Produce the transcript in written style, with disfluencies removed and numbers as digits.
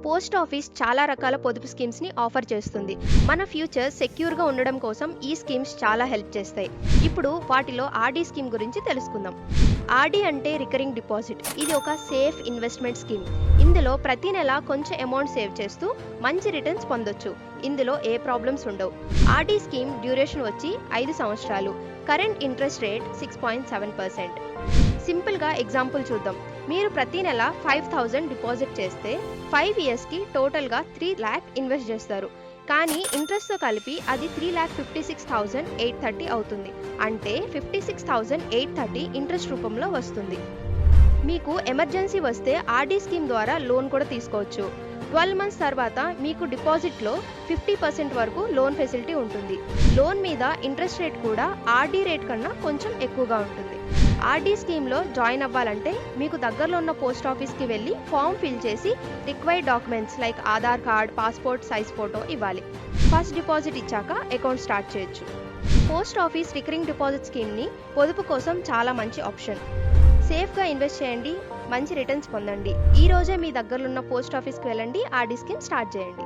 Post office చాలా రకాల పొదుపు స్కీమ్స్ని ఆఫర్ చేస్తుంది. మన ఫ్యూచర్ సెక్యూర్గా ఉండడం కోసం ఈ స్కీమ్స్ చాలా హెల్ప్ చేస్తాయి. ఇప్పుడు వాటిలో ఆర్డీ స్కీమ్ గురించి తెలుసుకుందాం. ఆర్డీ అంటే రికరింగ్ డిపాజిట్. ఇది ఒక సేఫ్ ఇన్వెస్ట్మెంట్ స్కీమ్. ఇందులో ప్రతి నెల కొంచెం అమౌంట్ సేవ్ చేస్తూ మంచి రిటర్న్స్ పొందొచ్చు. ఇందులో ఏ ప్రాబ్లమ్స్ ఉండవు. ఆర్డీ స్కీమ్ డ్యూరేషన్ వచ్చి 5 సంవత్సరాలు. Current interest rate 6.7%. సింపుల్గా ఎగ్జాంపుల్ చూద్దాం. మీరు ప్రతి నెల 5,000 డిపాజిట్ చేస్తే 5 ఇయర్స్కి టోటల్గా 3 lakh ఇన్వెస్ట్ చేస్తారు. కానీ ఇంట్రెస్ట్తో కలిపి అది 3,56,830 అవుతుంది. అంటే 56,830 ఇంట్రెస్ట్ రూపంలో వస్తుంది. మీకు ఎమర్జెన్సీ వస్తే ఆర్డీ స్కీమ్ ద్వారా లోన్ కూడా తీసుకోవచ్చు. 12 months తర్వాత మీకు డిపాజిట్లో 50% వరకు లోన్ ఫెసిలిటీ ఉంటుంది. లోన్ మీద ఇంట్రెస్ట్ రేట్ కూడా ఆర్డీ రేట్ కన్నా కొంచెం ఎక్కువగా ఉంటుంది. ఆర్డీ స్కీమ్లో జాయిన్ అవ్వాలంటే మీకు దగ్గరలో ఉన్న పోస్ట్ ఆఫీస్కి వెళ్ళి ఫామ్ ఫిల్ చేసి required documents like Aadhaar card, passport size photo ఇవ్వాలి. ఫస్ట్ డిపాజిట్ ఇచ్చాక అకౌంట్ స్టార్ట్ చేయొచ్చు. పోస్ట్ ఆఫీస్ రికరింగ్ డిపాజిట్ స్కీమ్ని పొదుపు కోసం చాలా మంచి ఆప్షన్. సేఫ్గా ఇన్వెస్ట్ చేయండి, మంచి రిటర్న్స్ పొందండి. ఈ రోజే మీ దగ్గరలో ఉన్న పోస్ట్ ఆఫీస్కి వెళ్ళండి, ఆర్డీ స్కీమ్ స్టార్ట్ చేయండి.